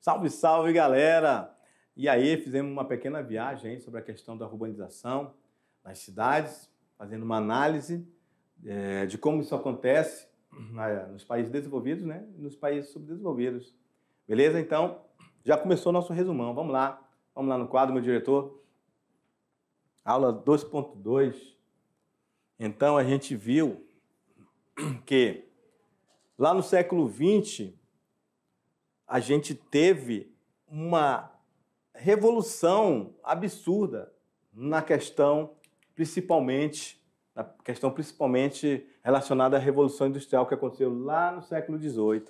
Salve, salve, galera! E aí, fizemos uma pequena viagem aí sobre a questão da urbanização nas cidades, fazendo uma análise de como isso acontece nos países desenvolvidos, né, e nos países subdesenvolvidos. Beleza? Então, já começou o nosso resumão. Vamos lá no quadro, meu diretor. Aula 2.2. Então, a gente viu que lá no século XX, a gente teve uma revolução absurda na questão principalmente relacionada à Revolução Industrial que aconteceu lá no século XVIII.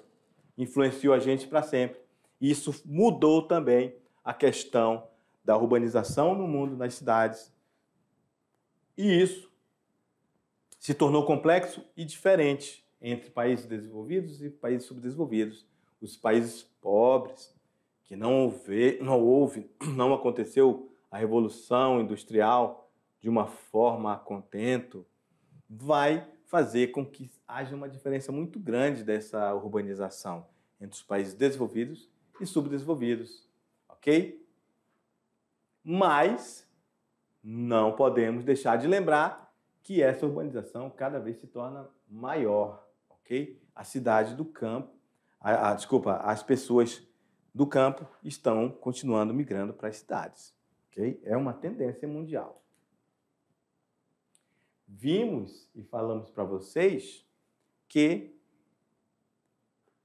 Influenciou a gente para sempre. Isso mudou também a questão da urbanização no mundo, nas cidades. E isso se tornou complexo e diferente entre países desenvolvidos e países subdesenvolvidos. Os países pobres, que não aconteceu a Revolução Industrial de uma forma a contento, vai fazer com que haja uma diferença muito grande dessa urbanização entre os países desenvolvidos e subdesenvolvidos, ok? Mas não podemos deixar de lembrar que essa urbanização cada vez se torna maior, ok? A cidade do campo, as pessoas do campo estão continuando migrando para as cidades, ok? É uma tendência mundial. Vimos e falamos para vocês que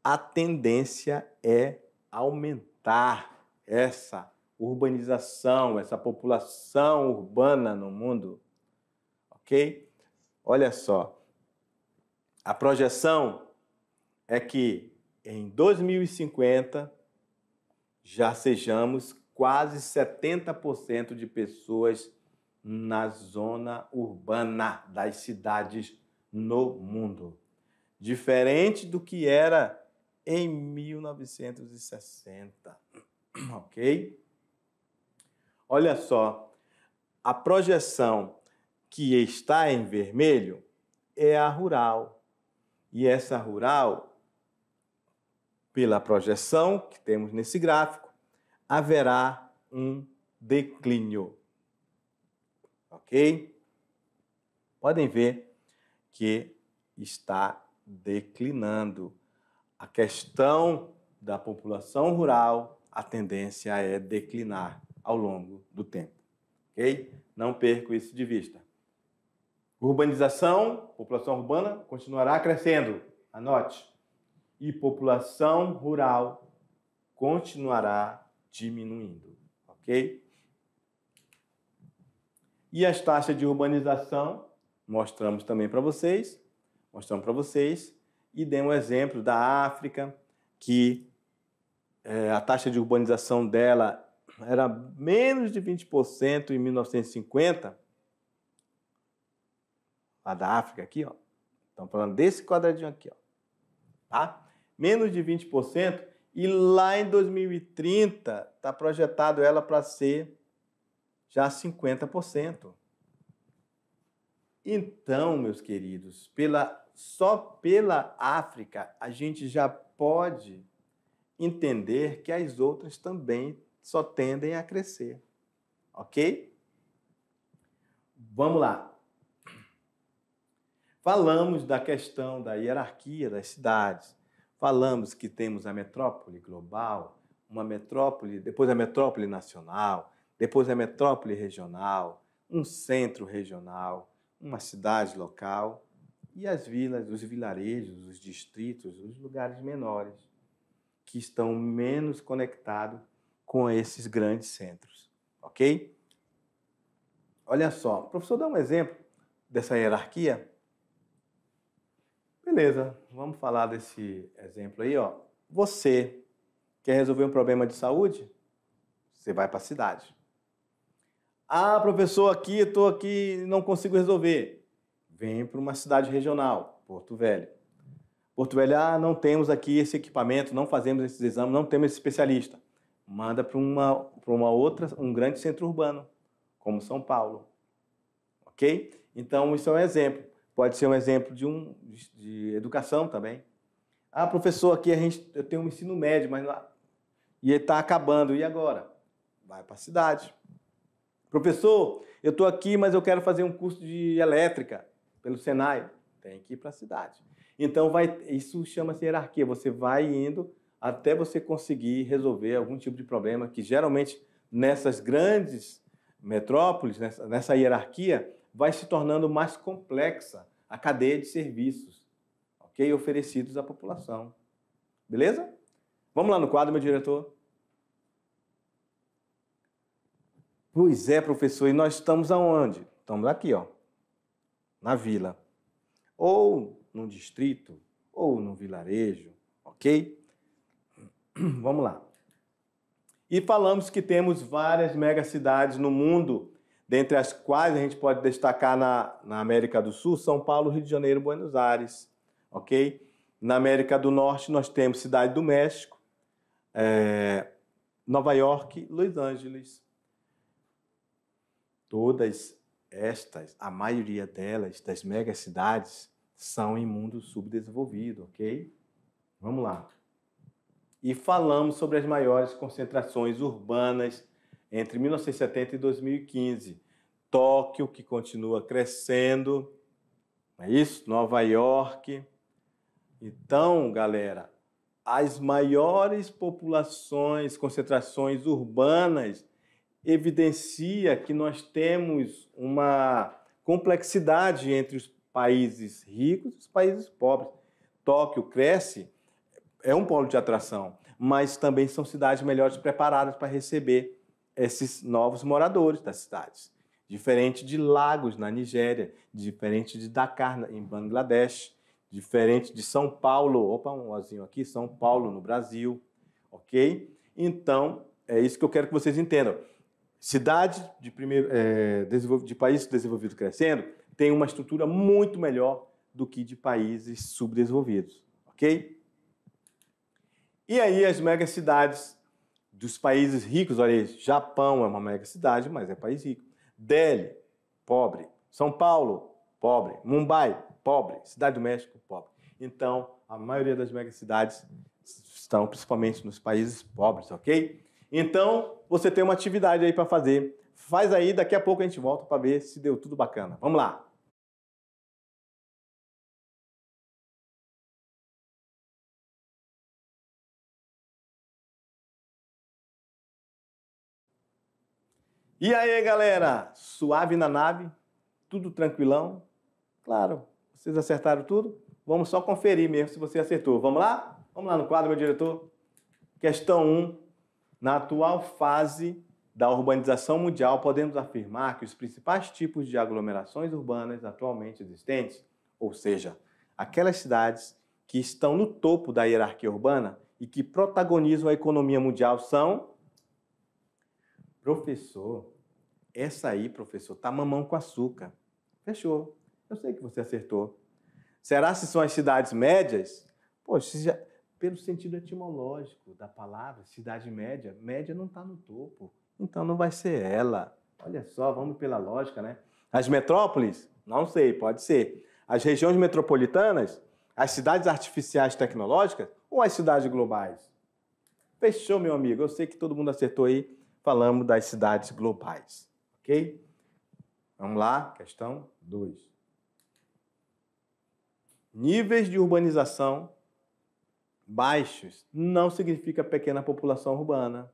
a tendência é aumentar essa urbanização, essa população urbana no mundo, ok? Olha só, a projeção é que em 2050 já sejamos quase 70% de pessoas na zona urbana das cidades no mundo. Diferente do que era em 1960, ok? Olha só, a projeção que está em vermelho é a rural. E essa rural, pela projeção que temos nesse gráfico, haverá um declínio. Ok? Podem ver que está declinando. A questão da população rural, a tendência é declinar ao longo do tempo. Ok? Não percam isso de vista. Urbanização, população urbana, continuará crescendo. Anote. E população rural continuará diminuindo. Ok? E as taxas de urbanização, mostramos para vocês, e demos um exemplo da África, que a taxa de urbanização dela era menos de 20% em 1950, a da África aqui, ó. Estamos falando desse quadradinho aqui, ó. Tá? Menos de 20%, e lá em 2030 está projetado ela para ser já 50%. Então, meus queridos, só pela África a gente já pode entender que as outras também só tendem a crescer. Ok? Vamos lá. Falamos da questão da hierarquia das cidades. Falamos que temos a metrópole global, uma metrópole, depois a metrópole nacional, depois a metrópole regional, um centro regional, uma cidade local e as vilas, os vilarejos, os distritos, os lugares menores que estão menos conectados com esses grandes centros, ok? Olha só, professor, dá um exemplo dessa hierarquia? Beleza, vamos falar desse exemplo aí, ó. Você quer resolver um problema de saúde? Você vai para a cidade. Ah, professor, estou aqui, não consigo resolver. Vem para uma cidade regional, Porto Velho. Porto Velho, não temos aqui esse equipamento, não fazemos esses exames, não temos esse especialista. Manda para um grande centro urbano, como São Paulo. Ok? Então, isso é um exemplo. Pode ser um exemplo de educação também. Ah, professor, aqui eu tenho um ensino médio, mas e ele está acabando. E agora? Vai para a cidade. Professor, eu estou aqui, mas eu quero fazer um curso de elétrica pelo Senai. Tem que ir para a cidade. Então, isso chama-se hierarquia. Você vai indo até você conseguir resolver algum tipo de problema que, geralmente, nessas grandes metrópoles, nessa hierarquia, vai se tornando mais complexa a cadeia de serviços, ok? Oferecidos à população. Beleza? Vamos lá no quadro, meu diretor. Pois é, professor, e nós estamos aonde? Estamos aqui, ó, na vila. Ou no distrito, ou no vilarejo, ok? Vamos lá. E falamos que temos várias megacidades no mundo, dentre as quais a gente pode destacar na América do Sul, São Paulo, Rio de Janeiro, Buenos Aires, ok? Na América do Norte nós temos Cidade do México, Nova York, Los Angeles. Todas estas, a maioria delas, das megacidades, são em mundo subdesenvolvido, ok? Vamos lá. E falamos sobre as maiores concentrações urbanas entre 1970 e 2015. Tóquio, que continua crescendo, não é isso? Nova York. Então, galera, as maiores populações, concentrações urbanas, evidencia que nós temos uma complexidade entre os países ricos e os países pobres. Tóquio cresce, é um polo de atração, mas também são cidades melhores preparadas para receber esses novos moradores das cidades. Diferente de Lagos, na Nigéria, diferente de Dakar, em Bangladesh, diferente de São Paulo, opa, um ozinho aqui, São Paulo, no Brasil, ok? Então, é isso que eu quero que vocês entendam. Cidade de países desenvolvidos crescendo tem uma estrutura muito melhor do que de países subdesenvolvidos, ok? E aí as megacidades dos países ricos, olha aí, Japão é uma megacidade, mas é país rico. Delhi, pobre. São Paulo, pobre. Mumbai, pobre. Cidade do México, pobre. Então, a maioria das megacidades estão principalmente nos países pobres, ok? Então, você tem uma atividade aí para fazer. Faz aí, daqui a pouco a gente volta para ver se deu tudo bacana. Vamos lá! E aí, galera? Suave na nave? Tudo tranquilão? Claro, vocês acertaram tudo? Vamos só conferir mesmo se você acertou. Vamos lá? Vamos lá no quadro, meu diretor. Questão 1. Na atual fase da urbanização mundial, podemos afirmar que os principais tipos de aglomerações urbanas atualmente existentes, ou seja, aquelas cidades que estão no topo da hierarquia urbana e que protagonizam a economia mundial são... Professor, essa aí, professor, tá mamão com açúcar. Fechou. Eu sei que você acertou. Será se são as cidades médias? Poxa, pelo sentido etimológico da palavra, cidade média, média não está no topo. Então não vai ser ela. Olha só, vamos pela lógica, né? As metrópoles? Não sei, pode ser. As regiões metropolitanas? As cidades artificiais tecnológicas? Ou as cidades globais? Fechou, meu amigo. Eu sei que todo mundo acertou aí. Falamos das cidades globais, ok? Vamos lá, questão 2. Níveis de urbanização baixos não significa pequena população urbana.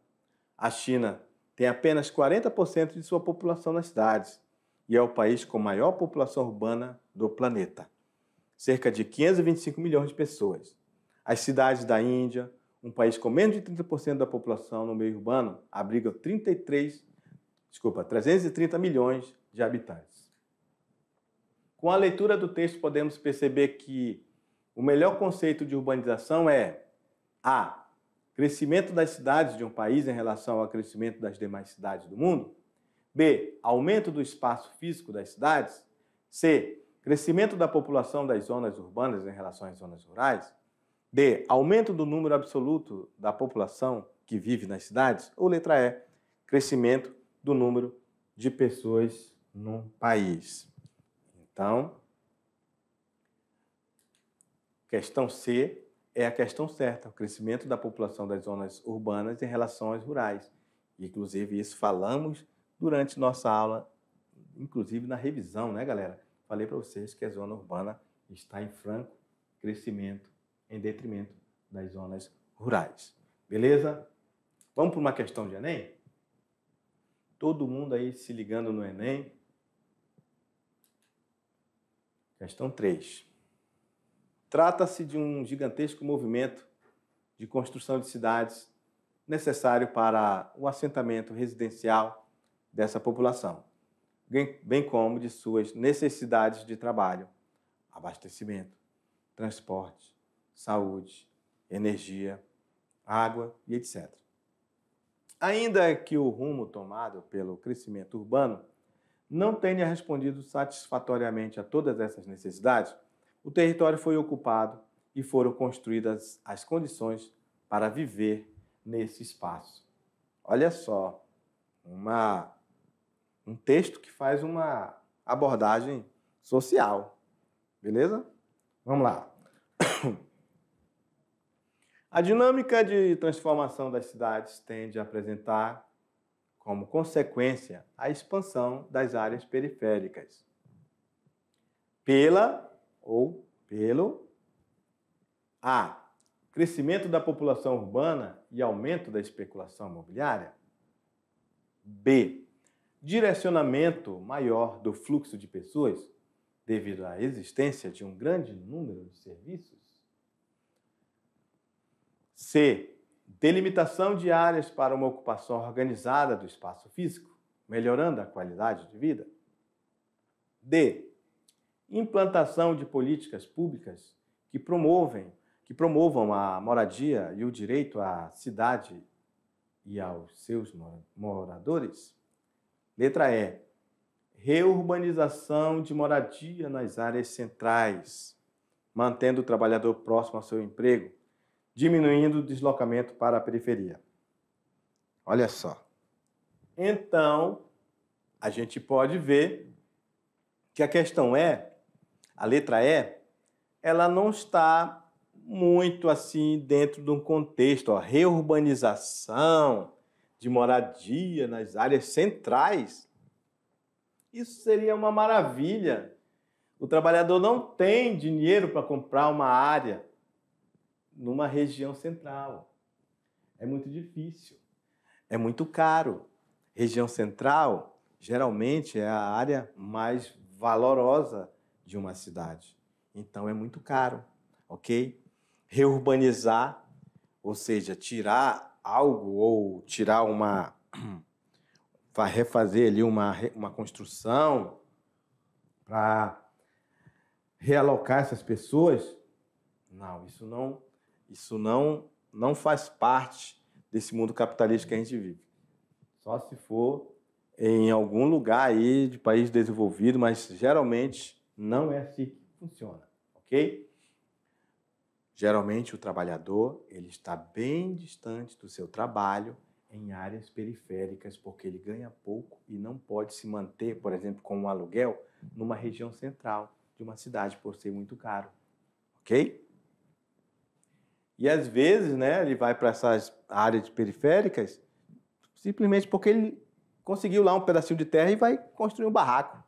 A China tem apenas 40% de sua população nas cidades e é o país com maior população urbana do planeta. Cerca de 525 milhões de pessoas. As cidades da Índia, um país com menos de 30% da população no meio urbano, abrigam 330 milhões de habitantes. Com a leitura do texto, podemos perceber que o melhor conceito de urbanização é A. Crescimento das cidades de um país em relação ao crescimento das demais cidades do mundo. B. Aumento do espaço físico das cidades. C. Crescimento da população das zonas urbanas em relação às zonas rurais. D. Aumento do número absoluto da população que vive nas cidades. Ou letra E. Crescimento do número de pessoas num país. Então, questão C é a questão certa, o crescimento da população das zonas urbanas em relação às rurais. Inclusive, isso falamos durante nossa aula, inclusive na revisão, né, galera? Falei para vocês que a zona urbana está em franco crescimento em detrimento das zonas rurais. Beleza? Vamos para uma questão de Enem? Todo mundo aí se ligando no Enem. Questão 3. Trata-se de um gigantesco movimento de construção de cidades necessário para o assentamento residencial dessa população, bem como de suas necessidades de trabalho, abastecimento, transporte, saúde, energia, água e etc. Ainda que o rumo tomado pelo crescimento urbano não tenha respondido satisfatoriamente a todas essas necessidades, o território foi ocupado e foram construídas as condições para viver nesse espaço. Olha só, um texto que faz uma abordagem social, beleza? Vamos lá. A dinâmica de transformação das cidades tende a apresentar como consequência a expansão das áreas periféricas pelo A. Crescimento da população urbana e aumento da especulação imobiliária. B. Direcionamento maior do fluxo de pessoas devido à existência de um grande número de serviços. C. Delimitação de áreas para uma ocupação organizada do espaço físico, melhorando a qualidade de vida. D. Implantação de políticas públicas que promovam a moradia e o direito à cidade e aos seus moradores. Letra E. Reurbanização de moradia nas áreas centrais, mantendo o trabalhador próximo ao seu emprego, diminuindo o deslocamento para a periferia. Olha só. Então, a gente pode ver que a questão a letra E, ela não está muito assim dentro de um contexto, reurbanização de moradia nas áreas centrais. Isso seria uma maravilha. O trabalhador não tem dinheiro para comprar uma área numa região central. É muito difícil. É muito caro. Região central, geralmente, é a área mais valorosa de uma cidade. Então, é muito caro, ok? Reurbanizar, ou seja, tirar algo ou tirar vai refazer ali uma construção para realocar essas pessoas. Não, isso não faz parte desse mundo capitalista que a gente vive. Só se for em algum lugar aí de país desenvolvido, mas geralmente não é assim que funciona, ok? Geralmente o trabalhador ele está bem distante do seu trabalho em áreas periféricas, porque ele ganha pouco e não pode se manter, por exemplo, com um aluguel numa região central de uma cidade, por ser muito caro, ok? E às vezes, né, ele vai para essas áreas periféricas simplesmente porque ele conseguiu lá um pedacinho de terra e vai construir um barraco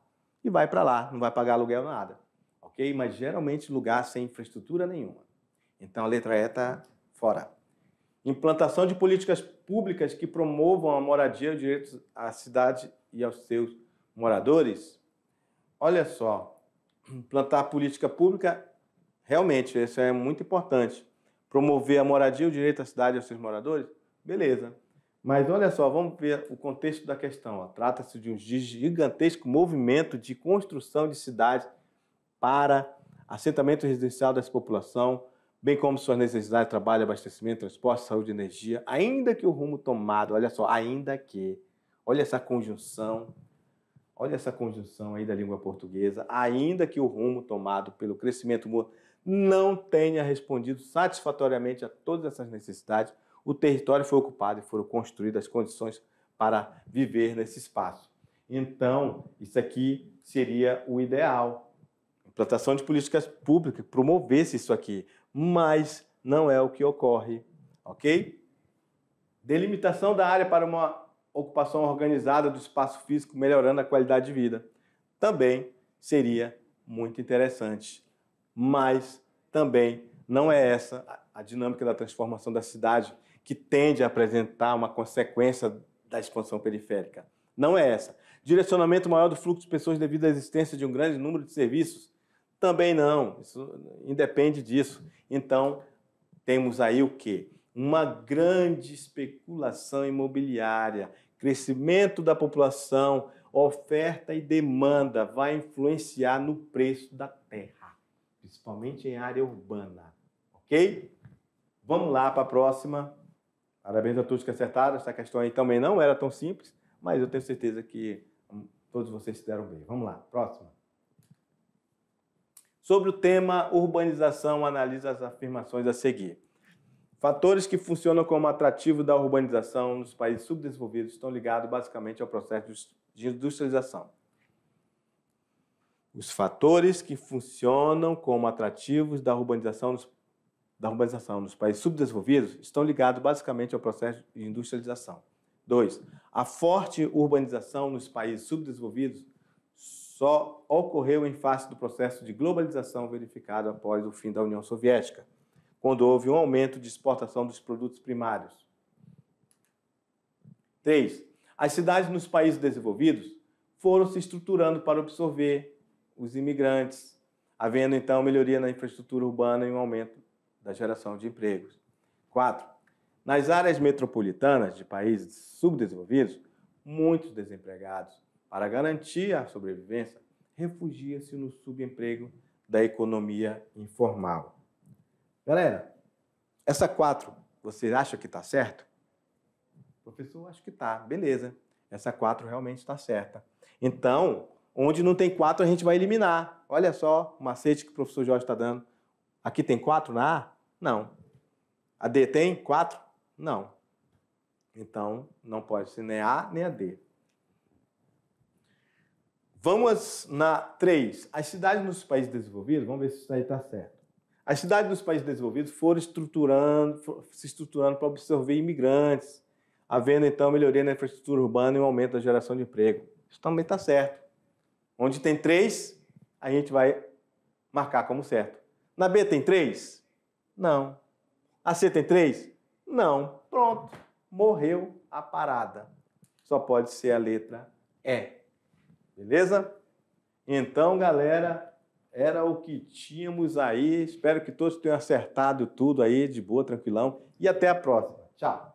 e vai para lá, não vai pagar aluguel nada, ok? Mas geralmente lugar sem infraestrutura nenhuma. Então a letra E está fora. Implantação de políticas públicas que promovam a moradia e o direito à cidade e aos seus moradores. Olha só, implantar política pública, realmente, isso é muito importante. Promover a moradia e o direito à cidade e aos seus moradores, beleza. Mas olha só, vamos ver o contexto da questão. Trata-se de um gigantesco movimento de construção de cidades para assentamento residencial dessa população, bem como suas necessidades de trabalho, abastecimento, transporte, saúde e energia, ainda que o rumo tomado, olha só, ainda que, olha essa conjunção aí da língua portuguesa, ainda que o rumo tomado pelo crescimento humano não tenha respondido satisfatoriamente a todas essas necessidades, o território foi ocupado e foram construídas as condições para viver nesse espaço. Então, isso aqui seria o ideal. Implantação de políticas públicas, promovesse isso aqui, mas não é o que ocorre, ok? Delimitação da área para uma ocupação organizada do espaço físico, melhorando a qualidade de vida. Também seria muito interessante, mas também não é essa a dinâmica da transformação da cidade que tende a apresentar uma consequência da expansão periférica. Não é essa. Direcionamento maior do fluxo de pessoas devido à existência de um grande número de serviços? Também não. Isso independe disso. Então, temos aí o quê? Uma grande especulação imobiliária, crescimento da população, oferta e demanda vai influenciar no preço da terra, principalmente em área urbana, ok? Vamos lá para a próxima. Parabéns a todos que acertaram. Essa questão aí também não era tão simples, mas eu tenho certeza que todos vocês se deram bem. Vamos lá, próxima. Sobre o tema urbanização, analisa as afirmações a seguir. Fatores que funcionam como atrativo da urbanização nos países subdesenvolvidos estão ligados basicamente ao processo de industrialização. Os fatores que funcionam como atrativos da urbanização nos países subdesenvolvidos estão ligados basicamente ao processo de industrialização. 2. A forte urbanização nos países subdesenvolvidos só ocorreu em face do processo de globalização verificado após o fim da União Soviética, quando houve um aumento de exportação dos produtos primários. 3. As cidades nos países desenvolvidos foram se estruturando para absorver os imigrantes, havendo então melhoria na infraestrutura urbana e um aumento da geração de empregos. 4. Nas áreas metropolitanas de países subdesenvolvidos, muitos desempregados, para garantir a sobrevivência, refugiam-se no subemprego da economia informal. Galera, essa 4, você acha que está certo? Professor, acho que está. Beleza. Essa 4 realmente está certa. Então, onde não tem 4, a gente vai eliminar. Olha só o macete que o professor Jorge está dando. Aqui tem 4 na A? Não. A D tem 4? Não. Então, não pode ser nem a A nem a D. Vamos na 3. As cidades nos países desenvolvidos, vamos ver se isso aí está certo. As cidades dos países desenvolvidos foram se estruturando para absorver imigrantes, havendo então melhoria na infraestrutura urbana e um aumento da geração de emprego. Isso também está certo. Onde tem 3, a gente vai marcar como certo. Na B tem 3? Não. A C tem 3? Não. Pronto. Morreu a parada. Só pode ser a letra E. Beleza? Então, galera, era o que tínhamos aí. Espero que todos tenham acertado tudo aí, de boa, tranquilão. E até a próxima. Tchau.